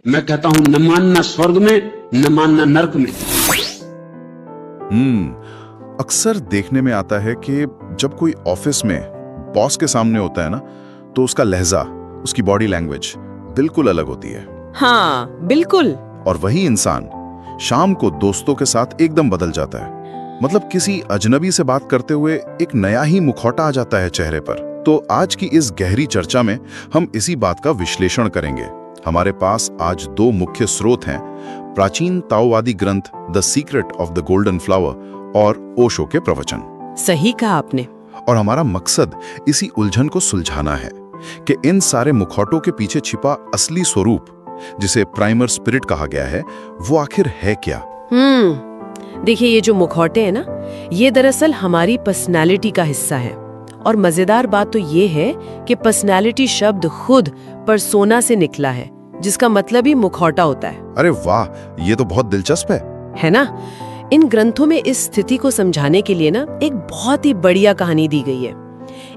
मैं कहता हूं न मानना स्वर्ग में, न मानना नर्क में। अक्सर देखने में आता है कि जब कोई ऑफिस में बॉस के सामने होता है ना, तो उसका लहजा, उसकी बॉडी लैंग्वेज बिल्कुल अलग होती है। हाँ बिल्कुल। और वही इंसान शाम को दोस्तों के साथ एकदम बदल जाता है। मतलब किसी अजनबी से बात करते हुए एक नया ही मुखौटा आ जाता है चेहरे पर। तो आज की इस गहरी चर्चा में हम इसी बात का विश्लेषण करेंगे। हमारे पास आज दो मुख्य स्रोत हैं, प्राचीन ताओवादी ग्रंथ the secret of the golden flower और ओशो के प्रवचन। सही कहा आपने। और हमारा मकसद इसी उलझन को सुलझाना है कि इन सारे मुखौटों के पीछे छिपा असली स्वरूप, जिसे प्राइमर स्पिरिट कहा गया है, वो आखिर है क्या। देखिए, ये जो मुखौटे हैं ना, ये दरअसल हमारी पर्सनालिटी का हिस्सा है। और मजेदार बात तो ये है कि पर्सनालिटी शब्द खुद पर्सोना से निकला है, जिसका मतलब ही मुखौटा होता है। अरे वाह, ये तो बहुत दिलचस्प है ना। इन ग्रंथों में इस स्थिति को समझाने के लिए ना एक बहुत ही बढ़िया कहानी दी गई है।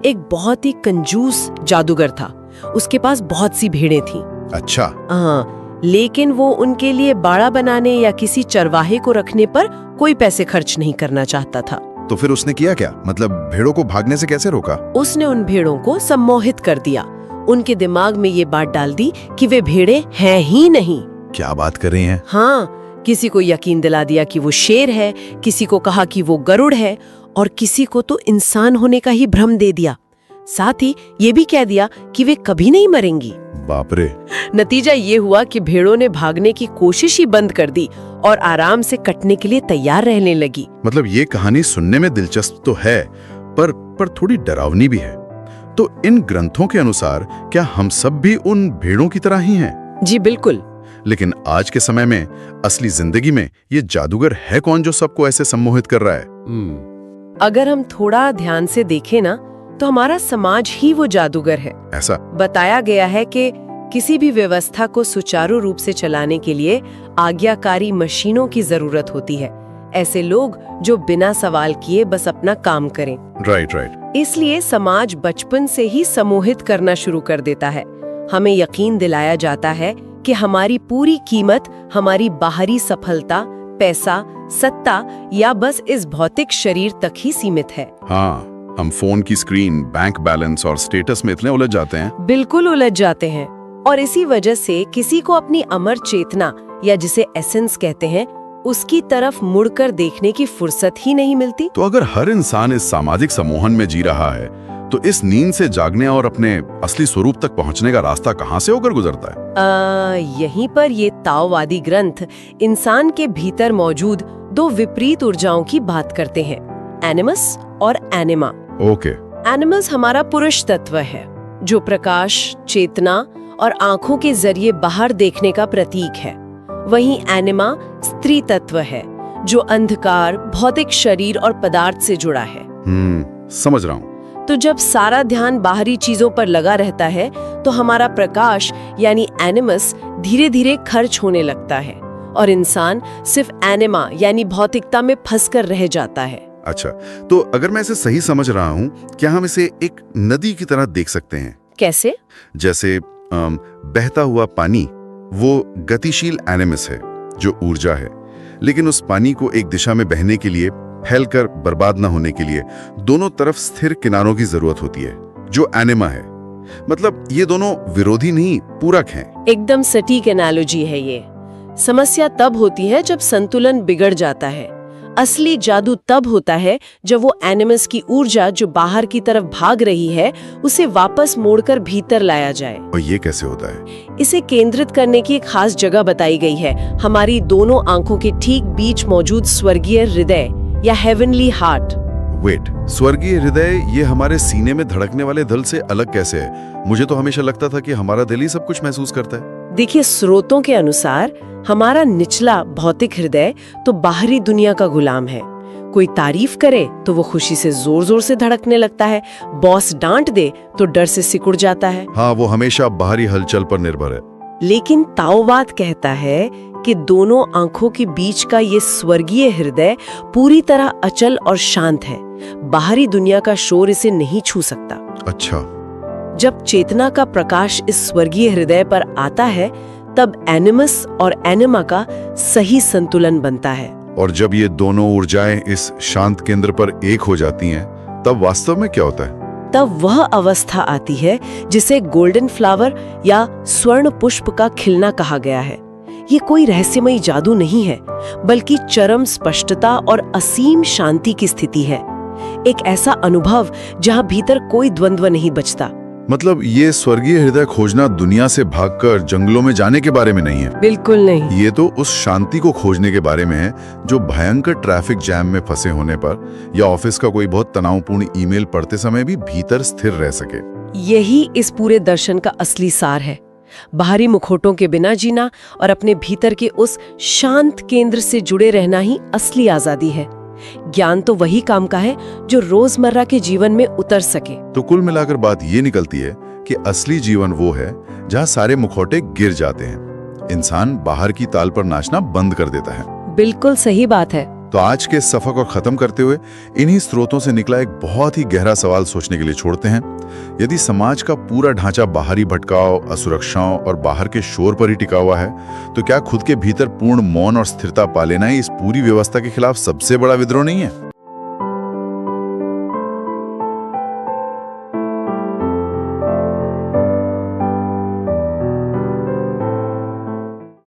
एक बहुत ही कंजूस जादूगर था, उसके पास बहुत सी भेड़ें थीं। अच्छा। हाँ, लेकिन वो उनके लिए बाड़ा बनाने या किसी चरवाहे को रखने पर कोई पैसे खर्च नहीं करना चाहता था। तो फिर उसने किया क्या? मतलब भेड़ों को भागने से कैसे रोका? उसने उन भेड़ों को सम्मोहित कर दिया। उनके दिमाग में ये बात डाल दी कि वे भेड़ें हैं ही नहीं। क्या बात कर रही हैं? हाँ, किसी को यकीन दिला दिया कि वो शेर है, किसी को कहा कि वो गरुड़ है, और किसी को तो इंसान होने का ही भ्रम दे दिया। साथ ही ये भी कह दिया कि वे कभी नहीं मरेंगी। बाप रे। नतीजा ये हुआ कि भेड़ों ने भागने की कोशिश ही बंद कर दी और आराम से कटने के लिए तैयार रहने लगी। मतलब ये कहानी सुनने में दिलचस्प तो है, पर थोड़ी डरावनी भी है। तो इन ग्रंथों के अनुसार क्या हम सब भी उन भेड़ों की तरह ही हैं? जी बिल्कुल। लेकिन आज के समय में असली जिंदगी में ये जादूगर है कौन जो सबको ऐसे सम्मोहित कर रहा है? अगर हम थोड़ा ध्यान से देखें ना, तो हमारा समाज ही वो जादूगर है। ऐसा बताया गया है कि किसी भी व्यवस्था को सुचारू रूप से चलाने के लिए आज्ञाकारी मशीनों की जरूरत होती है। ऐसे लोग जो बिना सवाल किए बस अपना काम करें। राइट। इसलिए समाज बचपन से ही सम्मोहित करना शुरू कर देता है। हमें यकीन दिलाया जाता है कि हमारी पूरी कीमत हमारी बाहरी सफलता, पैसा, सत्ता या बस इस भौतिक शरीर तक ही सीमित है। हाँ, हम फोन की स्क्रीन, बैंक बैलेंस और स्टेटस में इतने उलझ जाते हैं। बिल्कुल उलझ जाते हैं। और इसी वजह से किसी को अपनी अमर चेतना, या जिसे एसेंस कहते हैं, उसकी तरफ मुड़कर देखने की फुर्सत ही नहीं मिलती। तो अगर हर इंसान इस सामाजिक सम्मोहन में जी रहा है, तो इस नींद से जागने और अपने असली स्वरूप तक पहुंचने का रास्ता कहां से होकर गुजरता है? यहीं पर ये ताओवादी ग्रंथ इंसान के भीतर मौजूद दो विपरीत ऊर्जाओं की बात करते हैं, एनिमस और एनिमा। ओके। एनिमस हमारा पुरुष तत्व है, जो प्रकाश, चेतना और आंखों के जरिए बाहर देखने का प्रतीक है। वहीं एनिमा स्त्री तत्व है, जो अंधकार, भौतिक शरीर और पदार्थ से जुड़ा है। समझ रहा हूँ। तो जब सारा ध्यान बाहरी चीजों पर लगा रहता है, तो हमारा प्रकाश यानी एनिमस धीरे धीरे खर्च होने लगता है और इंसान सिर्फ एनिमा यानी भौतिकता में फंसकर रह जाता है। अच्छा, तो अगर मैं इसे सही समझ रहा हूँ, क्या हम इसे एक नदी की तरह देख सकते हैं? कैसे? जैसे बहता हुआ पानी वो गतिशील एनिमस है, जो ऊर्जा है, लेकिन उस पानी को एक दिशा में बहने के लिए, फैलकर बर्बाद न होने के लिए दोनों तरफ स्थिर किनारों की जरूरत होती है, जो एनिमा है। मतलब ये दोनों विरोधी नहीं, पूरक हैं। एकदम सटीक एनालॉजी है ये। समस्या तब होती है जब संतुलन बिगड़ जाता है। असली जादू तब होता है जब वो एनिमस की ऊर्जा जो बाहर की तरफ भाग रही है, उसे वापस मोड़कर भीतर लाया जाए। और ये कैसे होता है? इसे केंद्रित करने की एक खास जगह बताई गई है, हमारी दोनों आंखों के ठीक बीच मौजूद स्वर्गीय हृदय या हेवनली हार्ट। वेट, स्वर्गीय हृदय ये हमारे सीने में धड़कने वाले दिल से अलग कैसे है? मुझे तो हमेशा लगता था कि हमारा दिल ही सब कुछ महसूस करता है। देखिए, स्रोतों के अनुसार हमारा निचला भौतिक हृदय तो बाहरी दुनिया का गुलाम है। कोई तारीफ करे तो वो खुशी से जोर जोर से धड़कने लगता है, बॉस डांट दे तो डर से सिकुड़ जाता है। हाँ, वो हमेशा बाहरी हलचल पर निर्भर है। लेकिन ताओवाद कहता है कि दोनों आंखों के बीच का ये स्वर्गीय हृदय पूरी तरह अचल और शांत है। बाहरी दुनिया का शोर इसे नहीं छू सकता। अच्छा। जब चेतना का प्रकाश इस स्वर्गीय हृदय पर आता है, तब एनिमस और एनिमा का सही संतुलन बनता है। और जब ये दोनों ऊर्जाएं इस शांत केंद्र पर एक हो जाती हैं, तब वास्तव में क्या होता है? तब वह अवस्था आती है जिसे गोल्डन फ्लावर या स्वर्ण पुष्प का खिलना कहा गया है। ये कोई रहस्यमयी जादू नहीं है, बल्कि चरम स्पष्टता और असीम शांति की स्थिति है। एक ऐसा अनुभव जहां भीतर कोई द्वंद्व नहीं बचता। मतलब ये स्वर्गीय हृदय खोजना दुनिया से भागकर जंगलों में जाने के बारे में नहीं है। बिल्कुल नहीं। ये तो उस शांति को खोजने के बारे में है जो भयंकर ट्रैफिक जैम में फंसे होने पर या ऑफिस का कोई बहुत तनावपूर्ण ईमेल पढ़ते समय भी भीतर स्थिर रह सके। यही इस पूरे दर्शन का असली सार है। बाहरी मुखौटों के बिना जीना और अपने भीतर के उस शांत केंद्र से जुड़े रहना ही असली आजादी है। ज्ञान तो वही काम का है जो रोजमर्रा के जीवन में उतर सके। तो कुल मिलाकर बात ये निकलती है कि असली जीवन वो है जहाँ सारे मुखौटे गिर जाते हैं, इंसान बाहर की ताल पर नाचना बंद कर देता है। बिल्कुल सही बात है। तो आज के इस सफर को खत्म करते हुए इन्हीं स्रोतों से निकला एक बहुत ही गहरा सवाल सोचने के लिए छोड़ते हैं। यदि समाज का पूरा ढांचा बाहरी भटकाव, असुरक्षाओं और बाहर के शोर पर ही टिका हुआ है, तो क्या खुद के भीतर पूर्ण मौन और स्थिरता पा लेना ही इस पूरी व्यवस्था के खिलाफ सबसे बड़ा विद्रोह नहीं है?